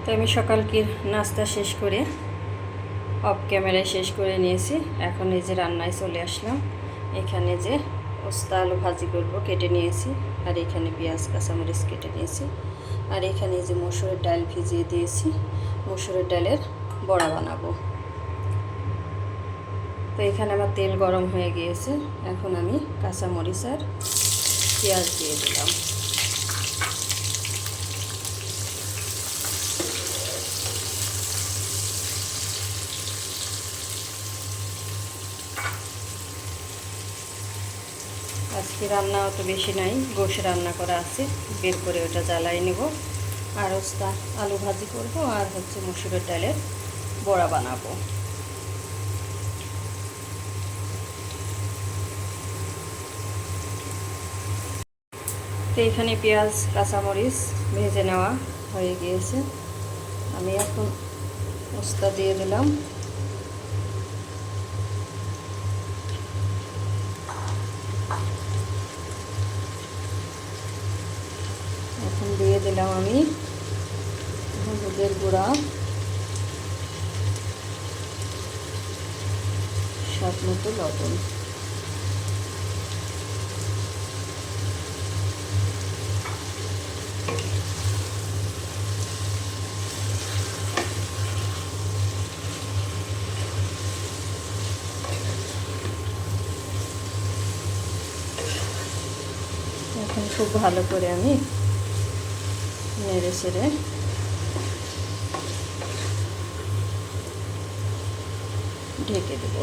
তো আমি সকালকে নাস্তা শেষ করে অফ ক্যামেরায় শেষ করে নিয়েছি। এখন এই যে রান্নায় চলে আসলাম। এখানে যে উস্তা আলু ভাজি করব কেটে নিয়েছি, আর এখানে পেঁয়াজ কাঁচামরিচ কেটে নিয়েছি, আর এখানে যে মসুরের ডাল ভিজিয়ে দিয়েছি, মসুরের ডালের বড়া বানাবো। তো এখানে আমার তেল গরম হয়ে গিয়েছে, এখন আমি কাঁচামরিচ আর পেঁয়াজ দিয়ে দিলাম। আজকে রান্না অত বেশি নাই, গোশ রান্না করা আছে, বের করে ওটা জ্বালাই নেব। আর উস্তা আলু ভাজি করব, আর হচ্ছে মসুরের ডালের বড়া বানাবো। তো এখানে পেঁয়াজ কাঁচামরিচ ভেজে নেওয়া হয়ে গিয়েছে। আমি এখন উস্তা দিয়ে দিলাম। এখন দিয়ে দিলাম আমি হলুদের গুঁড়া, স্বাদ মতো লবণ। এখন খুব ভালো করে আমি নেড়ে চেড়ে ঢেকে দেব।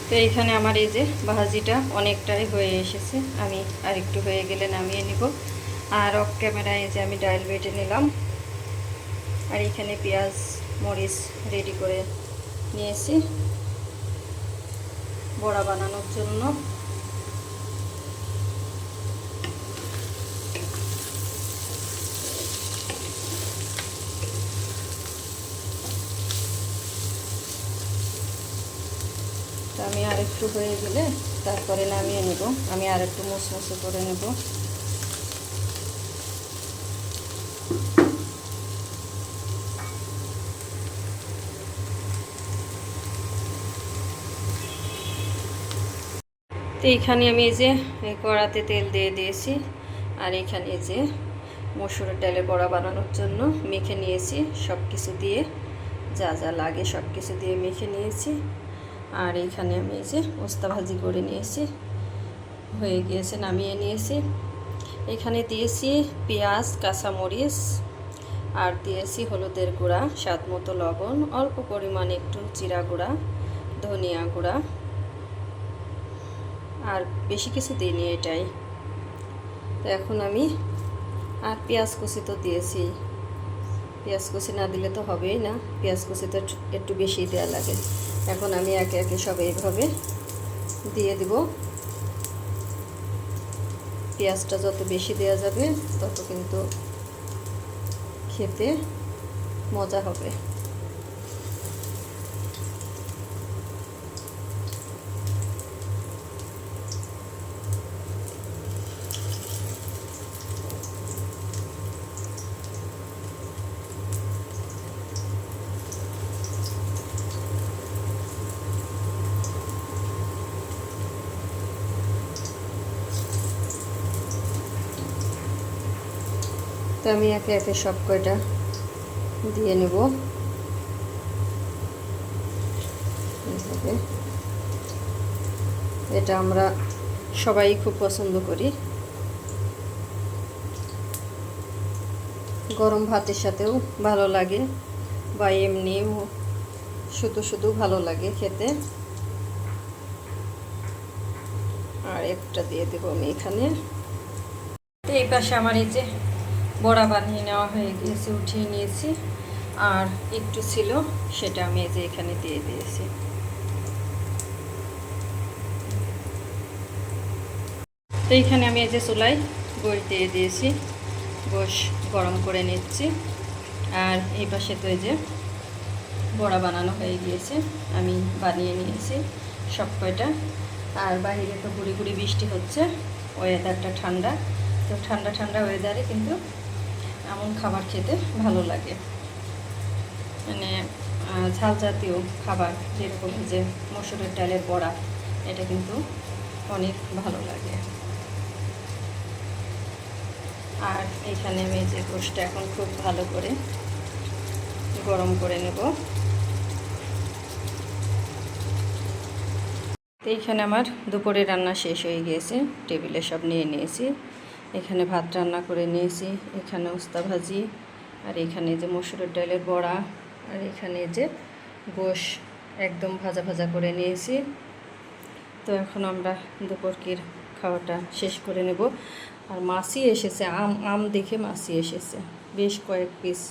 তো এইখানে আমার এই যে ভাজিটা অনেকটাই হয়ে এসেছে, আমি আর একটু হয়ে গেলে নামিয়ে নিব। আর অফ ক্যামেরায় এই যে আমি ডাল বেটে নিলাম, আর এখানে পেঁয়াজ মরিচ রেডি করে নিয়েছি বড়া বানানোর জন্য। তো আমি আর একটু হয়ে গেলে তারপরে নামিয়ে নেব। আমি আর একটু মুসমুসে করে নেব। তো এইখানে আমি এই যে কড়াতে তেল দিয়ে দিয়েছি, আর এখানে যে মসুরের ডালের বড়া বানানোর জন্য মেখে নিয়েছি, সব কিছু দিয়ে যা যা লাগে সব কিছু দিয়ে মেখে নিয়েছি। আর এইখানে আমি এই যে উস্তা ভাজি করে নিয়েছি, হয়ে গিয়েছে, নামিয়ে নিয়েছি। এখানে দিয়েছি পেঁয়াজ কাঁচামরিচ, আর দিয়েছি হলুদের গুঁড়া, স্বাদ মতো লবণ, অল্প পরিমাণে একটু জিরা গুঁড়া, ধনিয়া গুঁড়া, আর বেশি কিছু দিইনি এটাই। তো এখন আমি আর পেঁয়াজ কুচি তো দিয়েছি, পেঁয়াজ কুচি না দিলে তো হবেই না, পেঁয়াজ কুচি তো একটু বেশি দেওয়া লাগে। এখন আমি একে একে সব এইভাবে দিয়ে দিব। পেঁয়াজটা যত বেশি দেওয়া যাবে তত কিন্তু খেতে মজা হবে। তো আমি একে একে সব কয়টা দিয়ে নেব। এটা আমরা সবাই খুব পছন্দ করি, গরম ভাতের সাথেও ভালো লাগে, বা এমনিও শুধু শুধু ভালো লাগে খেতে। আর একটা দিয়ে দেবো আমি এখানে। তো এই পাশে আমার এই যে বড়া বানিয়ে নেওয়া হয়ে গিয়েছে, উঠিয়ে নিয়েছি, আর একটু ছিল সেটা আমি এই যে এখানে দিয়ে দিয়েছি। তো এইখানে আমি এই যে চুলায় গোশ দিয়ে দিয়েছি, গোশ গরম করে নিচ্ছি। আর এই পাশে তো এই যে বড়া বানানো হয়ে গিয়েছে, আমি বানিয়ে নিয়েছি সব কয়টা। আর বাইরে তো গুড়ি গুড়ি বৃষ্টি হচ্ছে, ওয়েদারটা ঠান্ডা, তো ঠান্ডা ঠান্ডা ওয়েদারে কিন্তু এমন খাবার খেতে ভালো লাগে। মানে ঝাল জাতীয় খাবার যেরকম যে মসুরের ডালের বড়া, এটা কিন্তু অনেক ভালো লাগে। আর এখানে আমি যে গোশটা এখন খুব ভালো করে গরম করে নেব। তো এইখানে আমার দুপুরে রান্না শেষ হয়ে গিয়েছে, টেবিলে সব নিয়ে নিয়েছি। এখানে ভাত রান্না করে নিয়েছি, এখানে উস্তা ভাজি, আর এখানে যে মসুরের ডালের বড়া, আর এখানে যে গোশ একদম ভাজা ভাজা করে নিয়েছি। তো এখন আমরা দুপুরকির খাওয়াটা শেষ করে নেব। আর মাছই এসেছে, আম দেখে মাছই এসেছে, বেশ কয়েক পিস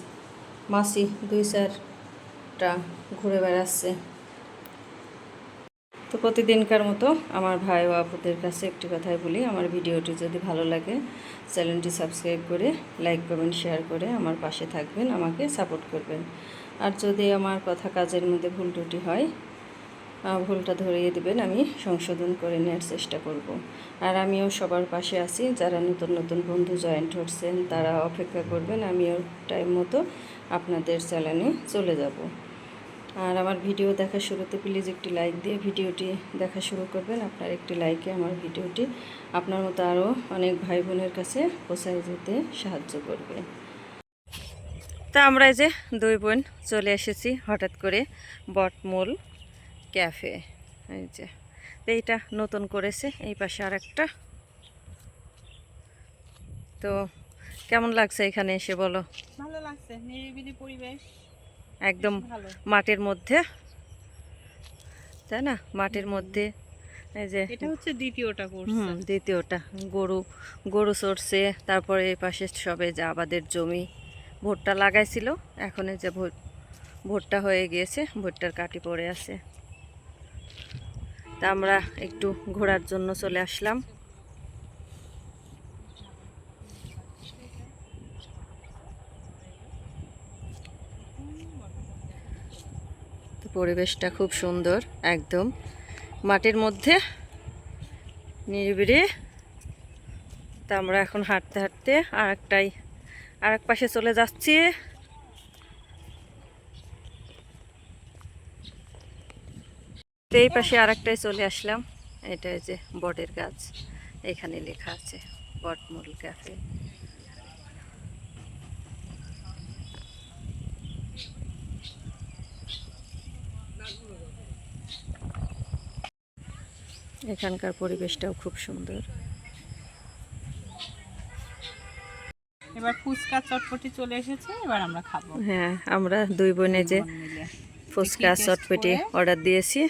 মাছই 2-4টা ঘুরে বেড়াচ্ছে। তো প্রতিদিনকার মতো আমার ভাই ও আপুদের কাছে একটি কথাই বলি, আমার ভিডিওটি যদি ভালো লাগে চ্যানেলটি সাবস্ক্রাইব করে লাইক কমেন্ট শেয়ার করে আমার পাশে থাকবেন, আমাকে সাপোর্ট করবেন। আর যদি আমার কথা কাজের মধ্যে ভুল ত্রুটি হয়, ভুলটা ধরিয়ে দেবেন, আমি সংশোধন করে নেওয়ার চেষ্টা করব। আর আমিও সবার পাশে আছি, যারা নতুন নতুন বন্ধু জয়েন্ট হচ্ছেন তারা অপেক্ষা করবেন, আমিও টাইম মতো আপনাদের চ্যানেলে চলে যাব। আর আমার ভিডিও দেখা শুরুতে প্লিজ একটি লাইক দিয়ে ভিডিওটি দেখা শুরু করবেন। আপনার একটি লাইকে আমার ভিডিওটি আপনার মতো আরও অনেক ভাই বোনের কাছে পৌঁছায় যেতে সাহায্য করবে। তা আমরা এই যে 2 বোন চলে এসেছি হঠাৎ করে বটমূল ক্যাফে। এই যে এইটা নতুন করেছে, এই পাশে আর একটা। তো কেমন লাগছে এখানে এসে বলো? ভালো লাগছে, নিরিবিলি পরিবেশ, একদম মাটির মধ্যে, তাই না? মাটির মধ্যে। এই যে এটা হচ্ছে দ্বিতীয়টা করছে। দ্বিতীয়টা গরু চড়ছে। তারপরে এই পাশে সবে যে আবাদের জমি, ভুট্টা লাগাইছিল, এখন এই যে ভুট্টা হয়ে গিয়েছে, ভুট্টার কাটি পড়ে আছে। তা আমরা একটু ঘোরার জন্য চলে আসলাম। তো পরিবেশটা খুব সুন্দর, একদম মাটির মধ্যে নিরিবিলি। তা আমরা এখন হাঁটতে হাঁটতে আরেক পাশে চলে যাচ্ছি। তো এই পাশে আরেকটাই চলে আসলাম, এটা যে বটের গাছ, এখানে লেখা আছে বটমূল ক্যাফে। এখানকার পরিবেশটাও খুব সুন্দর। এবার ফুচকা চটপটি চলে এসেছে, এবার আমরা খাবো। হ্যাঁ, আমরা 2 বোনে যে ফুচকা চটপটি অর্ডার দিয়েছি।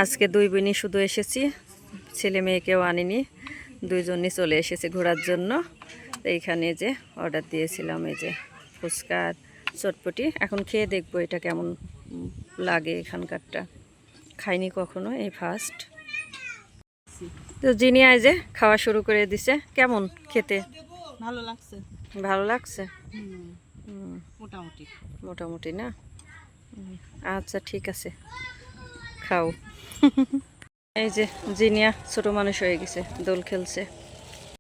আজকে 2 বোনই শুধু এসেছি, ছেলে মেয়েকেও আনিনি, 2জনই চলে এসেছে ঘোরার জন্য। তো এইখানে যে অর্ডার দিয়েছিলাম এই যে ফুচকা আর চটপটি, এখন খেয়ে দেখবো এটা কেমন লাগে। এখানকারটা খাইনি কখনো, এই ফার্স্ট। তো জিনিয়া যে খাওয়া শুরু করে দিছে, কেমন খেতে? ভালো লাগছে। ভালো লাগছে, মোটামুটি মোটামুটি না? আচ্ছা ঠিক আছে, খাও। এই যে জিনিয়া ছোট মানুষ হয়ে গেছে, দোল খেলছে।